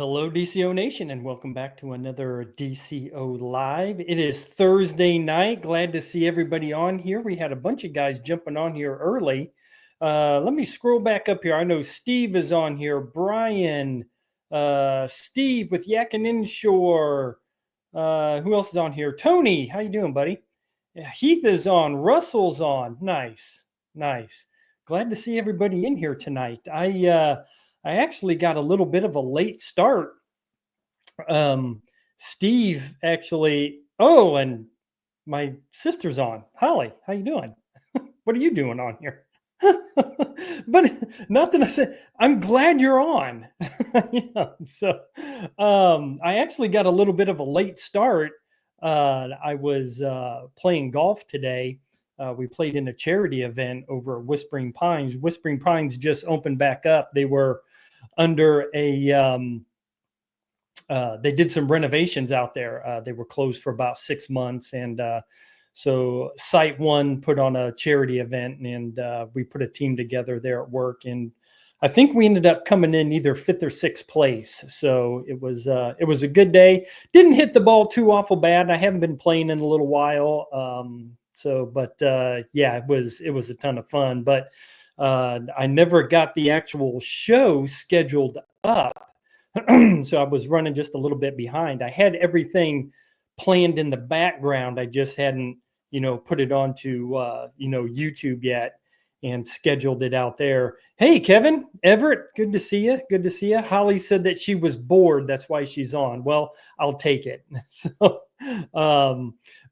Well, hello, DCO Nation, and welcome back to another DCO Live. It is Thursday night. Glad to see everybody on here. We had a bunch of guys jumping on here early. Let me scroll back up here. I know Steve is on here. Brian, Steve with Yak and Inshore. Who else is on here? Tony, how you doing, buddy? Heath is on. Russell's on. Nice, nice. Glad to see everybody in here tonight. I actually got a little bit of a late start. Steve actually, and my sister's on. Holly, how you doing? What are you doing on here? But not that I said, I'm glad you're on. I actually got a little bit of a late start. I was playing golf today. We played in a charity event over at Whispering Pines. Whispering Pines just opened back up. They were under they did some renovations out there. They were closed for about 6 months. And so Site One put on a charity event, and we put a team together there at work. And I think we ended up coming in either 5th or 6th place. So it was a good day. Didn't hit the ball too awful bad. I haven't been playing in a little while. Yeah, it was a ton of fun. But I never got the actual show scheduled up. So I was running just a little bit behind. I had everything planned in the background. I just hadn't, put it onto, YouTube yet and scheduled it out there. Hey, Kevin, Everett, good to see you. Good to see you. Holly said that she was bored. That's why she's on. Well, I'll take it.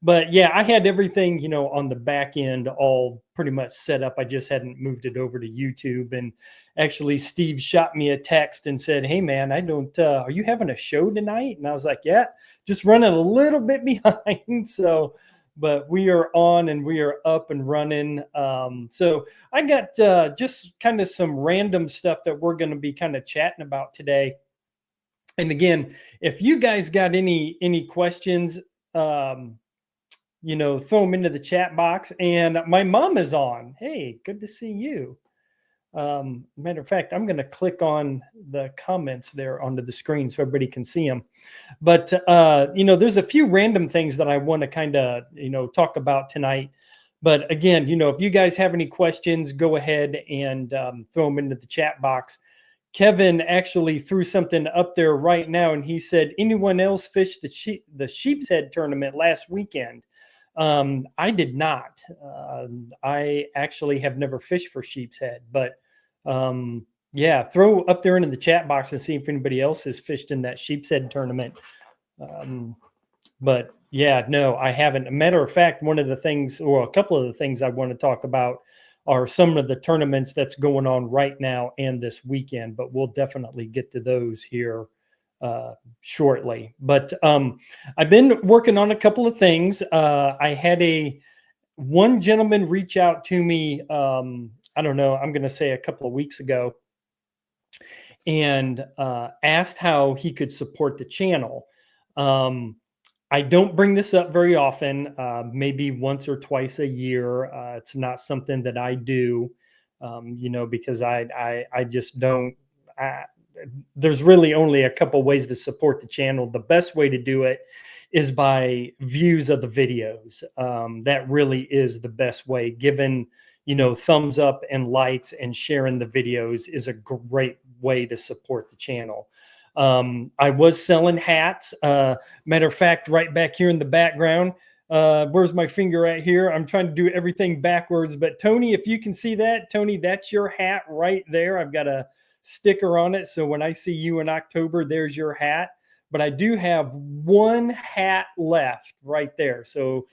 But yeah, I had everything, on the back end all pretty much set up. I just hadn't moved it over to YouTube. And actually, Steve shot me a text and said, "Hey man, are you having a show tonight?" And I was like, "Yeah, just running a little bit behind." But we are on and we are up and running. So I got just kind of some random stuff that we're going to be kind of chatting about today. And again, if you guys got any questions, throw them into the chat box. And my mom is on. Hey, good to see you. Matter of fact, I'm going to click on the comments there onto the screen so everybody can see them. But, there's a few random things that I want to kind of, talk about tonight. But again, if you guys have any questions, go ahead and throw them into the chat box. Kevin actually threw something up there right now, and he said, anyone else fished the Sheep's Head tournament last weekend? I did not. I actually have never fished for Sheep's Head, but yeah, throw up there into the chat box and see if anybody else has fished in that Sheep's Head tournament. But yeah, no, I haven't. A matter of fact, one of the things, or a couple of the things I want to talk about are some of the tournaments that's going on right now and this weekend, but we'll definitely get to those here shortly. But I've been working on a couple of things. I had one gentleman reach out to me, I don't know, I'm going to say a couple of weeks ago, and asked how he could support the channel. I don't bring this up very often, maybe once or twice a year. It's not something that I do, because I just don't. There's really only a couple ways to support the channel. The best way to do it is by views of the videos. That really is the best way. Giving, thumbs up and likes and sharing the videos is a great way to support the channel. I was selling hats. Matter of fact, right back here in the background, where's my finger at here? I'm trying to do everything backwards, but Tony, if you can see that, Tony, that's your hat right there. I've got a sticker on it. So when I see you in October, there's your hat. But I do have one hat left right there. So,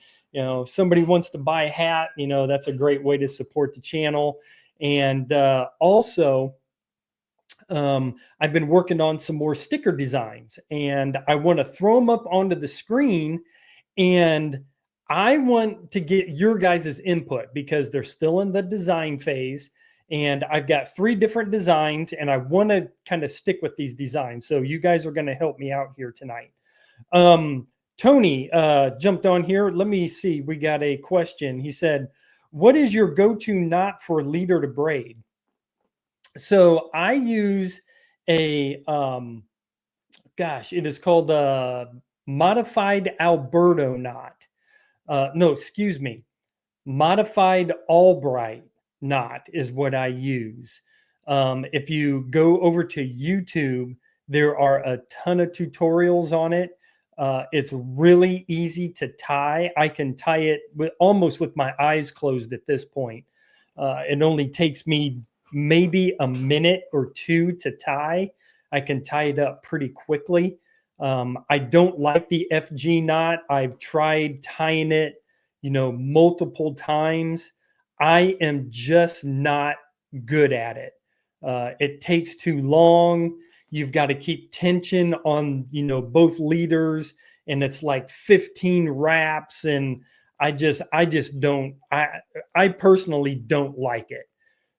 somebody wants to buy a hat, that's a great way to support the channel. And also, I've been working on some more sticker designs, and I want to throw them up onto the screen, and I want to get your guys' input because they're still in the design phase, and I've got 3 different designs, and I want to kind of stick with these designs. So you guys are going to help me out here tonight. Tony jumped on here. Let me see. We got a question. He said, what is your go-to knot for leader to braid? So I use a gosh, it is called modified Alberto knot. No, excuse me. Modified Albright knot is what I use. If you go over to YouTube, there are a ton of tutorials on it. It's really easy to tie. I can tie it almost with my eyes closed at this point. It only takes me maybe a minute or two to tie. I can tie it up pretty quickly. I don't like the FG knot. I've tried tying it, multiple times. I am just not good at it. It takes too long. You've got to keep tension on, both leaders, and it's like 15 wraps. And I just don't, I personally don't like it.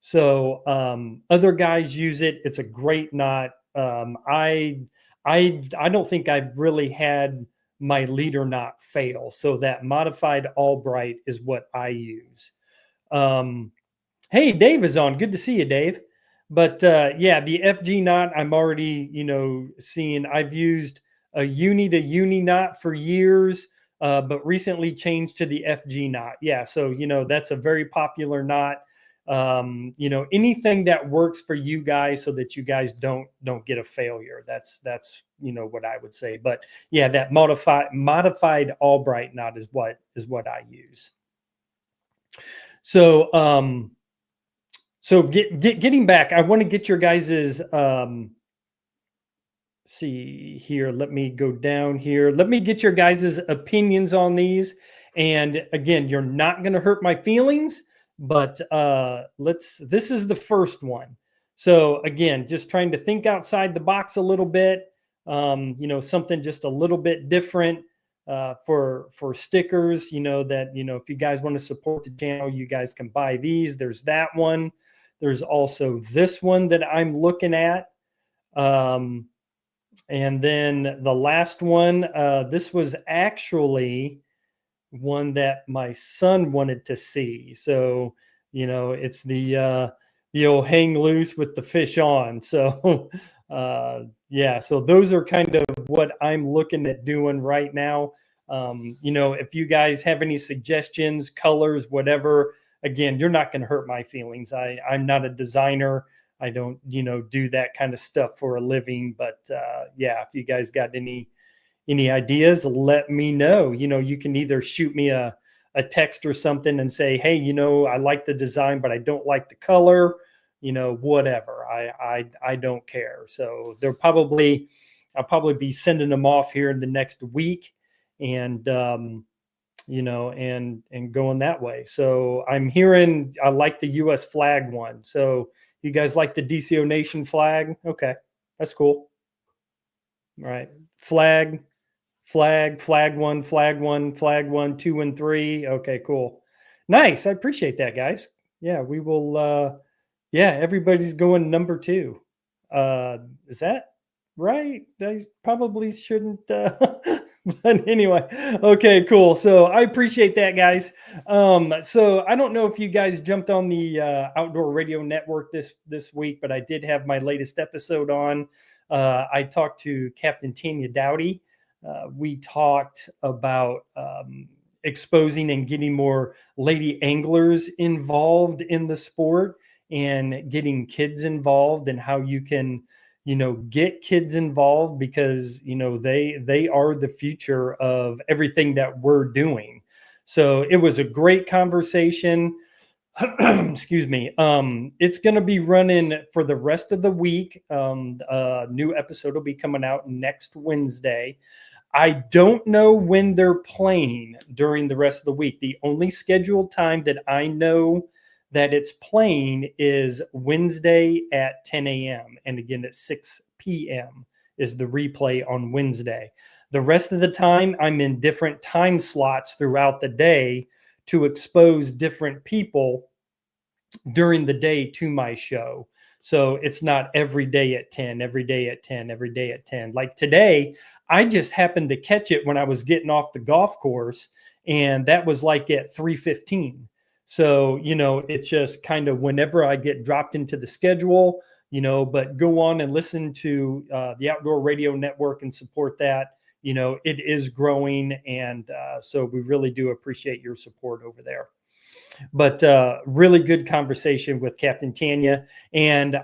So other guys use it. It's a great knot. I don't think I've really had my leader knot fail. So that modified Albright is what I use. Hey, Dave is on. Good to see you, Dave. But yeah, the FG knot, I'm already, seeing. I've used a uni to uni knot for years, but recently changed to the FG knot. Yeah, so that's a very popular knot. Anything that works for you guys so that you guys don't get a failure. That's what I would say. But yeah, that modified Albright knot is what I use. So getting back, I want to get your guys's see here. Let me go down here. Let me get your guys's opinions on these. And again, you're not going to hurt my feelings, but this is the first one. So again, just trying to think outside the box a little bit, something just a little bit different for stickers, that, if you guys want to support the channel, you guys can buy these. There's that one. There's also this one that I'm looking at. And then the last one, this was actually one that my son wanted to see. So, it's the old hang loose with the fish on. So, yeah, so those are kind of what I'm looking at doing right now. If you guys have any suggestions, colors, whatever, again, you're not going to hurt my feelings. I'm not a designer. I don't, do that kind of stuff for a living. But yeah, if you guys got any ideas, let me know. You can either shoot me a text or something and say, hey, I like the design, but I don't like the color, whatever. I don't care. So I'll probably be sending them off here in the next week, and and going that way. So I'm hearing I like the US flag one. So you guys like the DCO Nation flag? Okay, that's cool. All right, flag one, 2 and 3. Okay, cool. Nice. I appreciate that, guys. Yeah, we will yeah, everybody's going number 2. Is that right? I probably shouldn't but anyway, okay, cool. So I appreciate that, guys. So I don't know if you guys jumped on the Outdoor Radio Network this week, but I did have my latest episode on. I talked to Captain Tanya Dowdy. We talked about exposing and getting more lady anglers involved in the sport, and getting kids involved, and how you can, get kids involved, because, they are the future of everything that we're doing. So it was a great conversation. Excuse me. It's going to be running for the rest of the week. New episode will be coming out next Wednesday. I don't know when they're playing during the rest of the week. The only scheduled time that I know that it's playing is Wednesday at 10 a.m. And again, at 6 p.m. is the replay on Wednesday. The rest of the time, I'm in different time slots throughout the day to expose different people during the day to my show. So it's not every day at 10, every day at 10, every day at 10. Like today, I just happened to catch it when I was getting off the golf course, and that was like at 3:15. So, it's just kind of whenever I get dropped into the schedule, but go on and listen to the Outdoor Radio Network and support that. It is growing. And so we really do appreciate your support over there. But really good conversation with Captain Tanya. And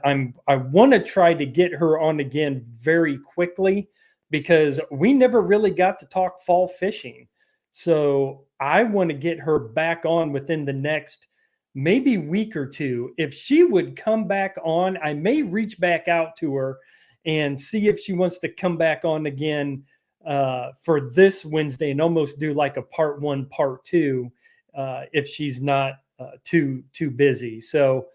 I want to try to get her on again very quickly, because we never really got to talk fall fishing. So I want to get her back on within the next maybe week or two. If she would come back on, I may reach back out to her and see if she wants to come back on again for this Wednesday, and almost do like a part 1, part 2, if she's not too busy. So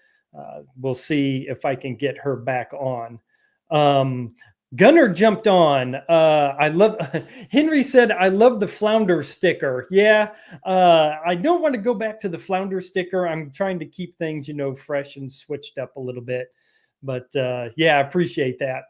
we'll see if I can get her back on. Gunnar jumped on. Henry said, I love the Flounder sticker. Yeah, I don't want to go back to the Flounder sticker. I'm trying to keep things, fresh and switched up a little bit. But yeah, I appreciate that.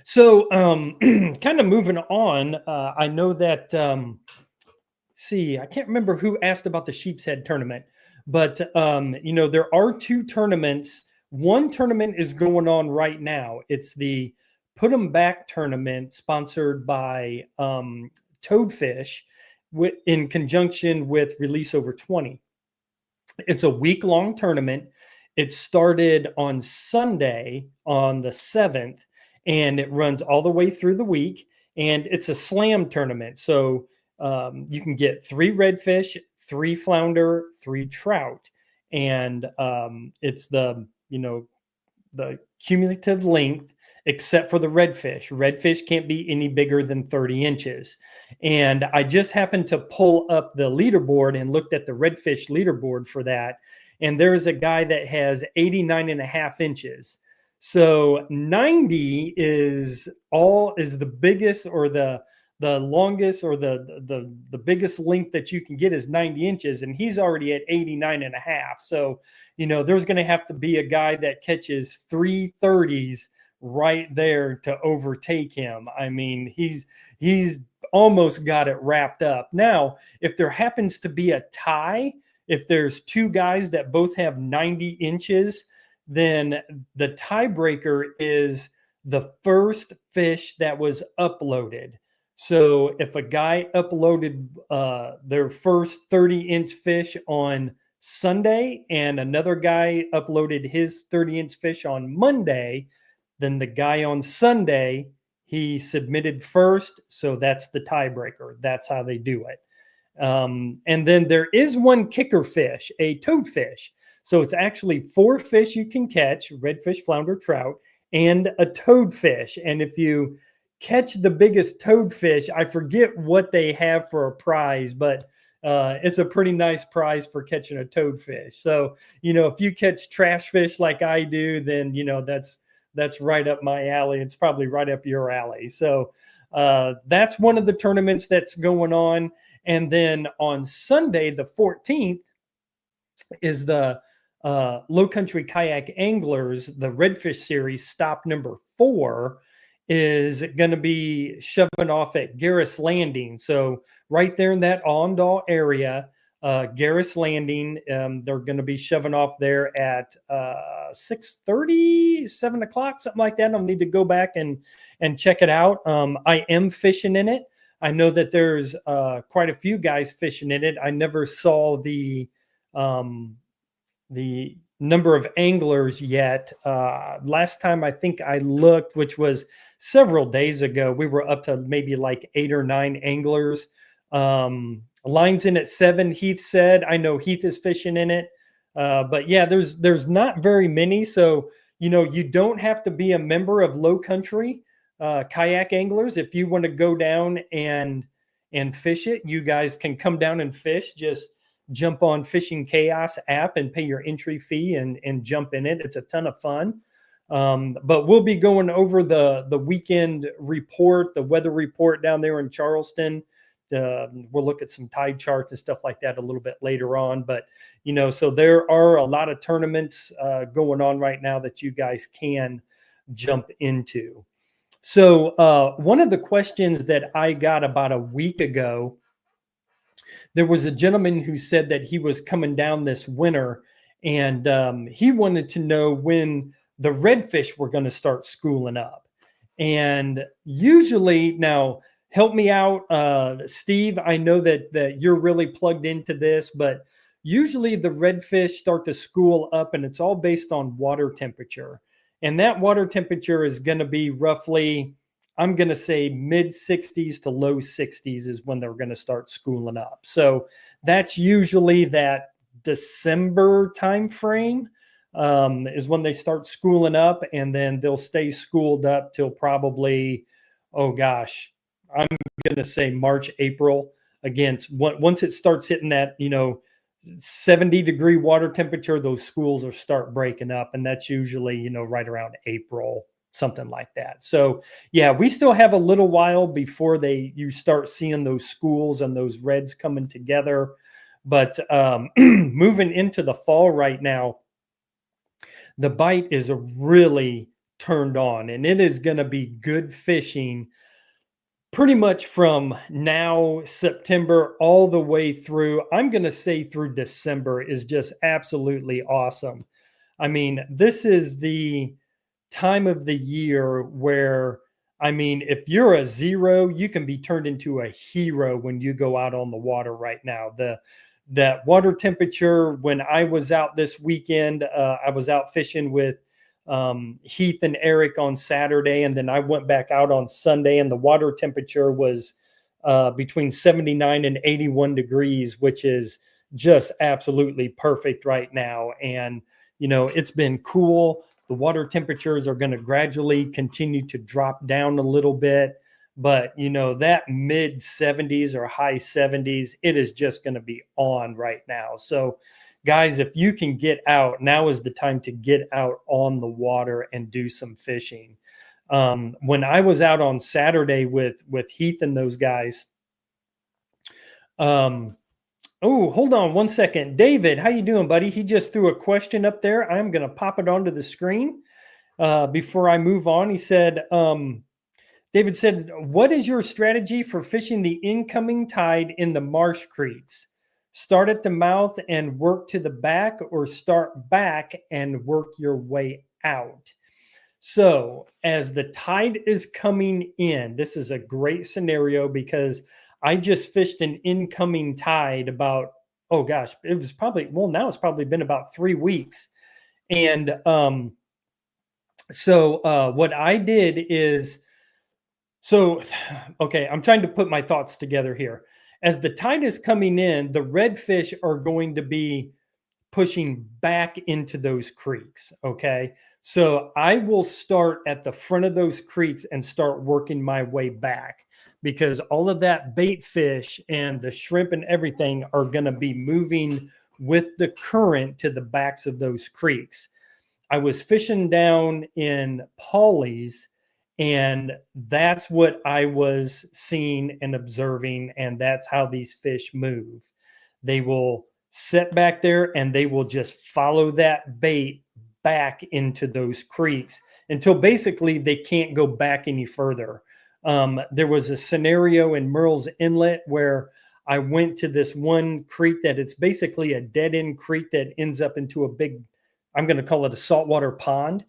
So kind of moving on, I know that, I can't remember who asked about the Sheep's Head tournament, but there are 2 tournaments. One tournament is going on right now. It's the Put 'em Back tournament, sponsored by Toadfish in conjunction with Release Over 20. It's a week-long tournament. It started on Sunday on the 7th, and it runs all the way through the week. And it's a slam tournament. So you can get 3 redfish, 3 flounder, 3 trout. And it's the cumulative length, except for the redfish. Redfish can't be any bigger than 30 inches. And I just happened to pull up the leaderboard and looked at the redfish leaderboard for that. And there's a guy that has 89.5 inches. So 90 is the biggest, or the longest, or the biggest length that you can get is 90 inches. And he's already at 89.5. So, there's going to have to be a guy that catches 3 30s right there to overtake him. I mean, he's almost got it wrapped up. Now, if there happens to be a tie, if there's 2 guys that both have 90 inches, then the tiebreaker is the first fish that was uploaded. So if a guy uploaded their first 30-inch fish on Sunday and another guy uploaded his 30-inch fish on Monday, then the guy on Sunday, he submitted first. So that's the tiebreaker. That's how they do it. And then there is one kicker fish, a toadfish. So it's actually 4 fish you can catch: redfish, flounder, trout, and a toadfish. And if you catch the biggest toadfish, I forget what they have for a prize, but it's a pretty nice prize for catching a toadfish. So, if you catch trash fish like I do, then, that's right up my alley. It's probably right up your alley. So that's one of the tournaments that's going on. And then on Sunday, the 14th, is the Low Country Kayak Anglers, the Redfish Series, stop number 4, is going to be shoving off at Garris Landing. So right there in that Allendale area, Garris Landing, they're going to be shoving off there at 6:30, 7 o'clock, something like that. I'll need to go back and check it out. I am fishing in it. I know that there's quite a few guys fishing in it. I never saw the number of anglers yet. Last time I think I looked, which was several days ago, we were up to maybe like 8 or 9 anglers. Lines in at 7, Heath said. I know Heath is fishing in it. But yeah, there's not very many. So, you don't have to be a member of Low Country Kayak Anglers. If you want to go down and fish it, you guys can come down and fish. Just jump on Fishing Chaos app and pay your entry fee and jump in it. It's a ton of fun. But we'll be going over the weekend report, the weather report down there in Charleston. We'll look at some tide charts and stuff like that a little bit later on. But, so there are a lot of tournaments going on right now that you guys can jump into. So one of the questions that I got about a week ago, there was a gentleman who said that he was coming down this winter, and he wanted to know when the redfish were going to start schooling up. And usually, now help me out, Steve. I know that you're really plugged into this, but usually the redfish start to school up, and it's all based on water temperature. And that water temperature is going to be roughly, I'm going to say mid 60s to low 60s is when they're going to start schooling up. So that's usually that December time frame, is when they start schooling up, and then they'll stay schooled up till probably, oh gosh, I'm going to say March, April. Again, once it starts hitting that, 70-degree water temperature, those schools will start breaking up, and that's usually, right around April, something like that. So yeah, we still have a little while before you start seeing those schools and those reds coming together. But moving into the fall right now, the bite is really turned on, and it is going to be good fishing pretty much from now, September, all the way through, I'm going to say through December, is just absolutely awesome. I mean, this is the time of the year where, I mean, if you're a zero, you can be turned into a hero when you go out on the water right now. That water temperature, when I was out this weekend, I was out fishing with Heath and Eric on Saturday, and then I went back out on Sunday, and the water temperature was between 79 and 81 degrees, which is just absolutely perfect right now. And, it's been cool. The water temperatures are going to gradually continue to drop down a little bit. But, that mid 70s or high 70s, it is just going to be on right now. So, guys, if you can get out, now is the time to get out on the water and do some fishing. When I was out on Saturday with Heath and those guys, oh, hold on one second. David, how you doing, buddy? He just threw a question up there. I'm going to pop it onto the screen before I move on. He said, David said, what is your strategy for fishing the incoming tide in the marsh creeks? Start at the mouth and work to the back, or start back and work your way out? So as the tide is coming in, this is a great scenario, because I just fished an incoming tide about, oh gosh, it was probably, well, now it's probably been about 3 weeks. And what I did is, okay, I'm trying to put my thoughts together here. As the tide is coming in, the redfish are going to be pushing back into those creeks. Okay. So I will start at the front of those creeks and start working my way back, because all of that bait fish and the shrimp and everything are going to be moving with the current to the backs of those creeks. I was fishing down in Pawleys, and that's what I was seeing and observing. And that's how these fish move. They will sit back there and they will just follow that bait back into those creeks until basically they can't go back any further. There was a scenario in Merle's Inlet where I went to this one creek that it's basically a dead end creek that ends up into a big, I'm going to call it a saltwater pond.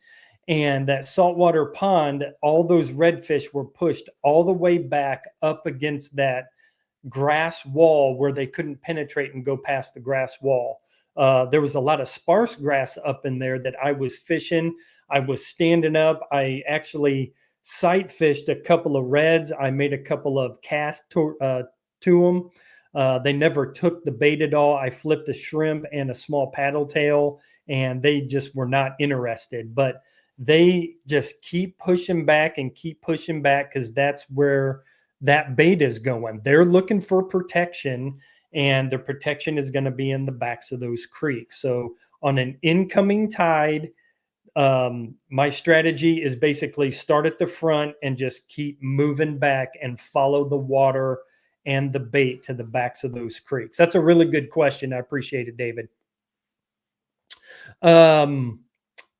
And that saltwater pond, all those redfish were pushed all the way back up against that grass wall where they couldn't penetrate and go past the grass wall. There was a lot of sparse grass up in there that I was fishing. I was standing up. I actually sight fished a couple of reds. I made a couple of casts to them. They never took the bait at all. I flipped a shrimp and a small paddle tail, and they just were not interested. But they just keep pushing back and keep pushing back, because that's where that bait is going. They're looking for protection, and their protection is going to be in the backs of those creeks. So on an incoming tide, my strategy is basically start at the front and just keep moving back and follow the water and the bait to the backs of those creeks. That's a really good question. I appreciate it, David.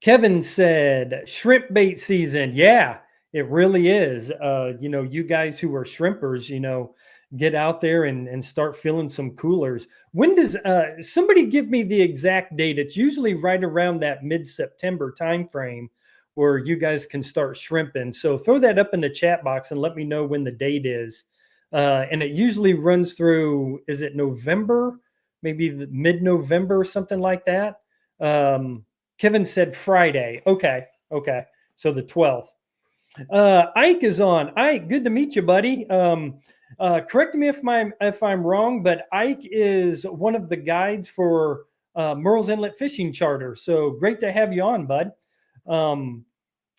Kevin said, shrimp bait season. Yeah, it really is. You guys who are shrimpers, get out there and start filling some coolers. When does somebody give me the exact date? It's usually right around that mid-September time frame where you guys can start shrimping. So throw that up in the chat box and let me know when the date is. And it usually runs through, is it November? Maybe mid-November or something like that. Kevin said Friday. Okay. So the 12th. Ike is on. Ike, good to meet you, buddy. Correct me if I'm wrong, but Ike is one of the guides for Merle's Inlet Fishing Charter. So great to have you on, bud. And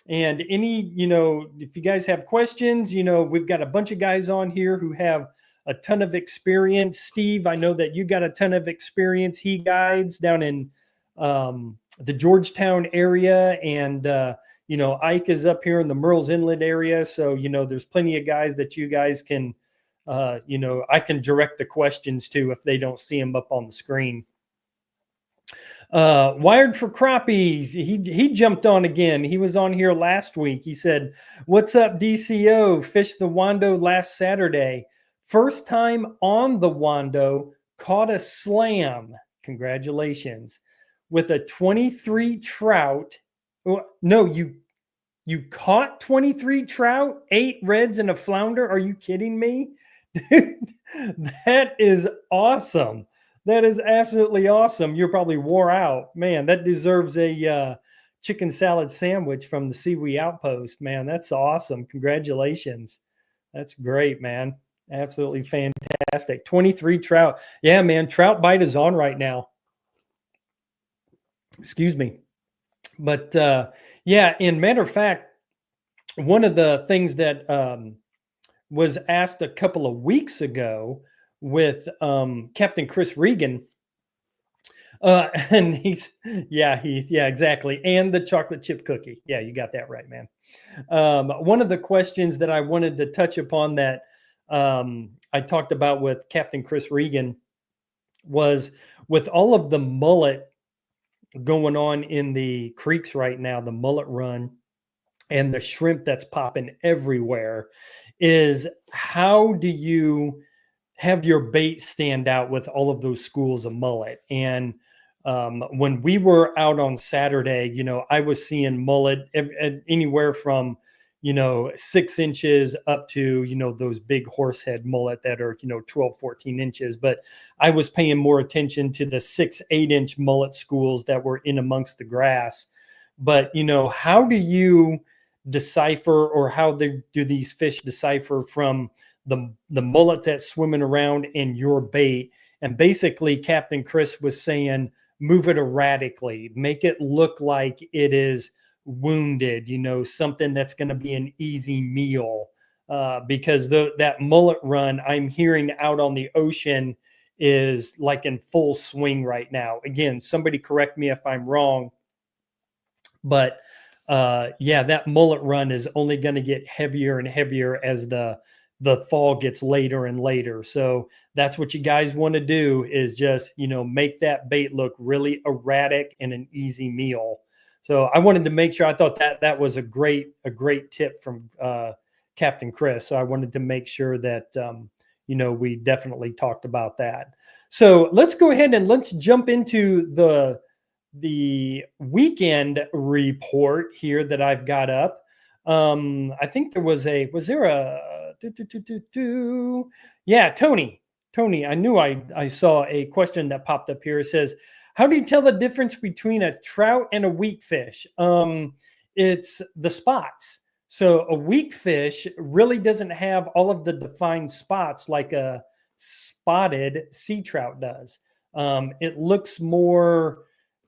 if you guys have questions, we've got a bunch of guys on here who have a ton of experience. Steve, I know that you got a ton of experience. He guides down in the Georgetown area, and Ike is up here in the Merle's Inlet area. So, there's plenty of guys that you guys can, I can direct the questions to if they don't see them up on the screen. Wired for Crappies. He jumped on again. He was on here last week. He said, "What's up, DCO? Fished the Wando last Saturday. First time on the Wando. Caught a slam. Congratulations. With a 23 trout. No, you caught 23 trout, 8 reds, and a flounder. Are you kidding me? Dude, that is awesome. That is absolutely awesome. You're probably wore out. Man, that deserves a chicken salad sandwich from the Seawee Outpost. Man, that's awesome. Congratulations. That's great, man. Absolutely fantastic. 23 trout. Yeah, man, trout bite is on right now. Excuse me. But yeah, in matter of fact, one of the things that was asked a couple of weeks ago with Captain Chris Regan, and exactly, and the chocolate chip cookie. Yeah, you got that right, man. One of the questions that I wanted to touch upon that I talked about with Captain Chris Regan was, with all of the mullet going on in the creeks right now, the mullet run and the shrimp that's popping everywhere, is how do you have your bait stand out with all of those schools of mullet? And when we were out on Saturday, I was seeing mullet anywhere from 6 inches up to those big horsehead mullet that are 12, 14 inches. But I was paying more attention to the 6-8 inch mullet schools that were in amongst the grass. But how do you decipher, or how do these fish decipher from the mullet that's swimming around in your bait? And basically Captain Chris was saying, move it erratically, make it look like it is wounded, something that's going to be an easy meal, because that mullet run I'm hearing out on the ocean is like in full swing right now. Again, somebody correct me if I'm wrong, but that mullet run is only going to get heavier and heavier as the fall gets later and later. So that's what you guys want to do, is just, make that bait look really erratic and an easy meal. So I wanted to make sure, I thought that was a great tip from Captain Chris. So I wanted to make sure that, we definitely talked about that. So let's go ahead and let's jump into the weekend report here that I've got up. I think was there a yeah, Tony, I knew I saw a question that popped up here. It says, how do you tell the difference between a trout and a weak fish? It's the spots. So a weak fish really doesn't have all of the defined spots like a spotted sea trout does. It looks more,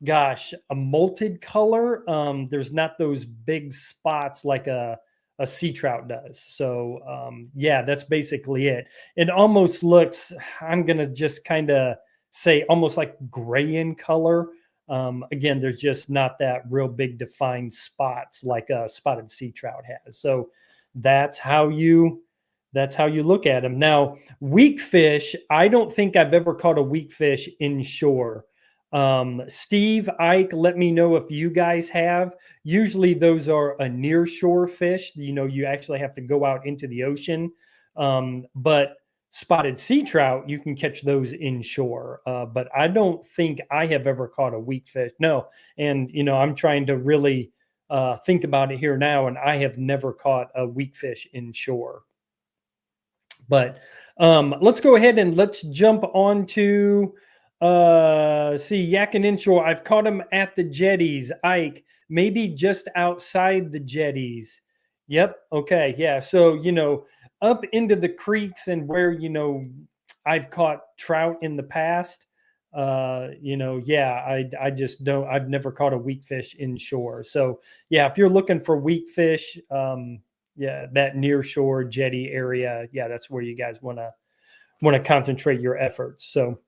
a molted color. There's not those big spots like a sea trout does. So that's basically it. It almost looks, I'm going to just kind of say, almost like gray in color. Again, there's just not that real big defined spots like a spotted sea trout has. So that's how you look at them. Now, weak fish, I don't think I've ever caught a weak fish inshore. Steve, Ike, let me know if you guys have. Usually those are a near shore fish. You actually have to go out into the ocean. But spotted sea trout, you can catch those inshore. But I don't think I have ever caught a weak fish. No. And, I'm trying to really think about it here now, and I have never caught a weak fish inshore. But let's go ahead and let's jump on to see yak and inshore. I've caught them at the jetties, Ike, maybe just outside the jetties. Yep. Okay. Yeah. So, up into the creeks and where, I've caught trout in the past. Yeah, I just don't, I've never caught a weak fish inshore. So yeah, if you're looking for weak fish, yeah, that near shore jetty area, yeah, that's where you guys want to concentrate your efforts. So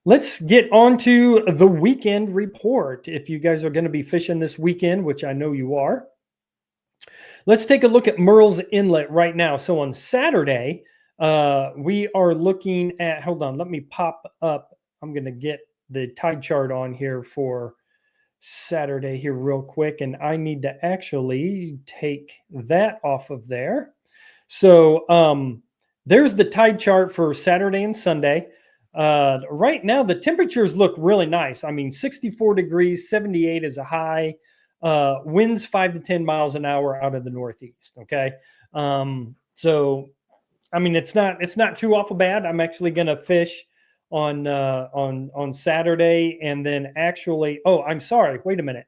let's get on to the weekend report. If you guys are going to be fishing this weekend, which I know you are, let's take a look at Merle's Inlet right now. So on Saturday, we are looking at, hold on, let me pop up. I'm going to get the tide chart on here for Saturday here real quick, and I need to actually take that off of there. So there's the tide chart for Saturday and Sunday. Right now, the temperatures look really nice. I mean, 64 degrees, 78 is a high. Winds 5 to 10 miles an hour out of the northeast. Okay. So, I mean, it's not too awful bad. I'm actually going to fish on Saturday, and then actually, oh, I'm sorry. Wait a minute.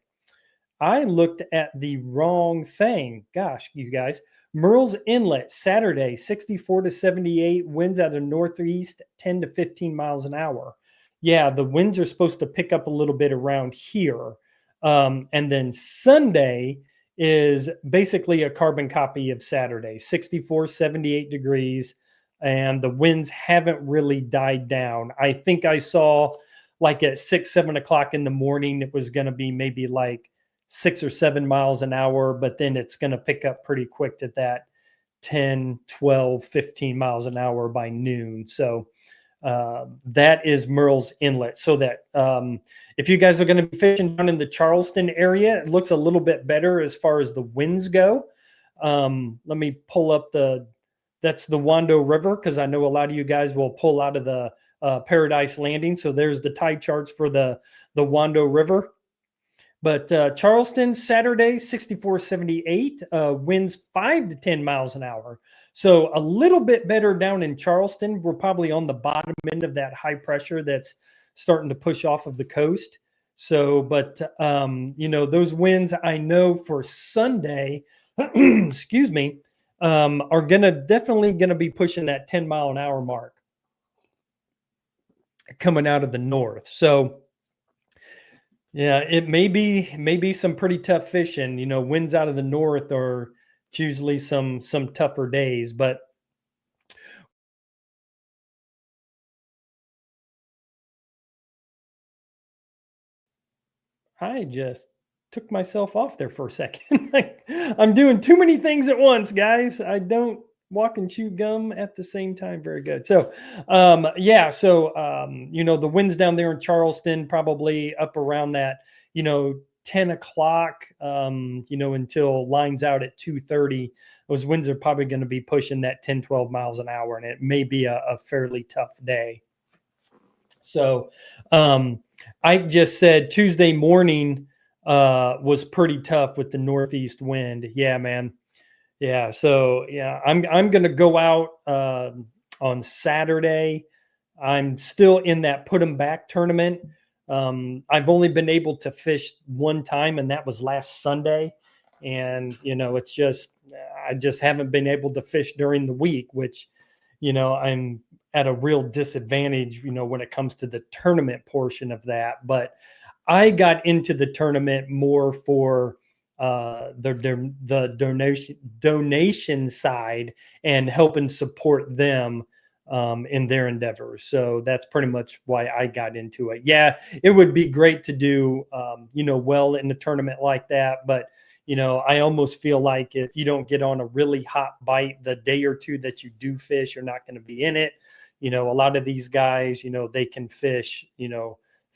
I looked at the wrong thing. Gosh, you guys. Merle's Inlet, Saturday, 64 to 78, winds out of northeast, 10 to 15 miles an hour. Yeah, the winds are supposed to pick up a little bit around here. And then Sunday is basically a carbon copy of Saturday, 64, 78 degrees, and the winds haven't really died down. I think I saw like at 6, 7 o'clock in the morning, it was going to be maybe like 6 or 7 miles an hour, but then it's going to pick up pretty quick to that 10, 12, 15 miles an hour by noon. So that is Merle's Inlet. So that if you guys are going to be fishing down in the Charleston area, it looks a little bit better as far as the winds go. Let me pull up that's the Wando River, because I know a lot of you guys will pull out of the Paradise Landing. So there's the tide charts for the Wando River. But Charleston, Saturday, 64, 78, winds 5 to 10 miles an hour. So a little bit better down in Charleston. We're probably on the bottom end of that high pressure that's starting to push off of the coast. So, but, those winds I know for Sunday, excuse me, are definitely going to be pushing that 10 mile an hour mark coming out of the north. So, yeah, it may be some pretty tough fishing. Winds out of the north are usually some tougher days, but I just took myself off there for a second. I'm doing too many things at once, guys. I don't walk and chew gum at the same time. Very good. So, yeah. So, the winds down there in Charleston, probably up around that, 10 o'clock, until lines out at 2:30. Those winds are probably going to be pushing that 10, 12 miles an hour, and it may be a fairly tough day. So, I just said Tuesday morning was pretty tough with the northeast wind. Yeah, man. Yeah. So yeah, I'm gonna go out on Saturday. I'm still in that put 'em back tournament. I've only been able to fish one time, and that was last Sunday. And it's just I just haven't been able to fish during the week, which I'm at a real disadvantage, when it comes to the tournament portion of that. But I got into the tournament more for the donation side and helping support them in their endeavors. So that's pretty much why I got into it. Yeah, it would be great to do, well in a tournament like that, but I almost feel like if you don't get on a really hot bite the day or two that you do fish, you're not going to be in it. A lot of these guys, they can fish,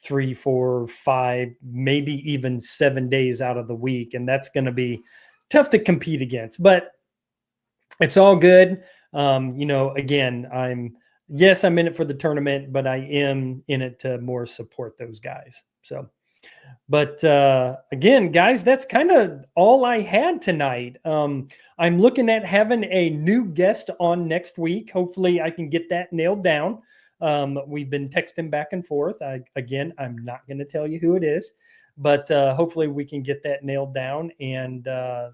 3, 4, 5, maybe even 7 days out of the week. And that's going to be tough to compete against, but it's all good. Again, I'm in it for the tournament, but I am in it to more support those guys. So, But again, guys, that's kind of all I had tonight. I'm looking at having a new guest on next week. Hopefully, I can get that nailed down. We've been texting back and forth. I'm not going to tell you who it is, but hopefully, we can get that nailed down. And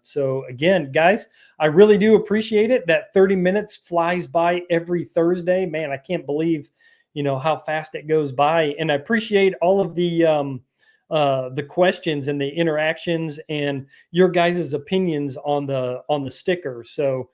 so, again, guys, I really do appreciate it. That 30 minutes flies by every Thursday. Man, I can't believe, how fast it goes by. And I appreciate all of the questions and the interactions and your guys' opinions on the stickers. So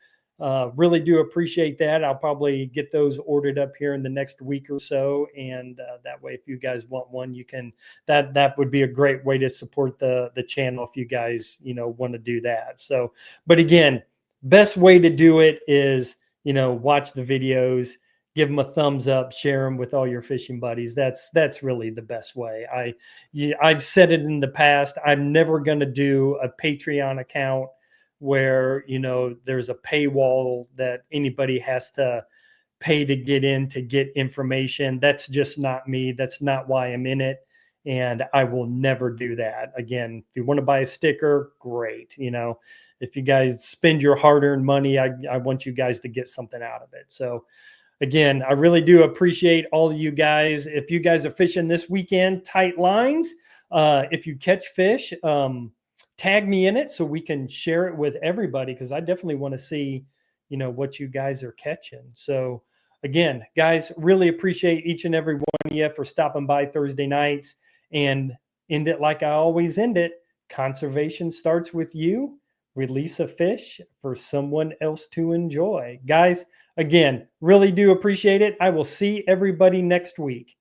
really do appreciate that. I'll probably get those ordered up here in the next week or so, and that way, if you guys want one, you can. That would be a great way to support the channel if you guys want to do that. So, but again, best way to do it is watch the videos, give them a thumbs up, share them with all your fishing buddies. That's really the best way. I've said it in the past. I'm never going to do a Patreon account where there's a paywall that anybody has to pay to get in to get information. That's just not me. That's not why I'm in it, and I will never do that again. If you want to buy a sticker, great. If you guys spend your hard-earned money, I want you guys to get something out of it. So again, I really do appreciate all of you guys. If you guys are fishing this weekend, tight lines. If you catch fish, tag me in it so we can share it with everybody, because I definitely want to see, what you guys are catching. So again, guys, really appreciate each and every one of you for stopping by Thursday nights, and end it like I always end it. Conservation starts with you. Release a fish for someone else to enjoy. Guys, again, really do appreciate it. I will see everybody next week.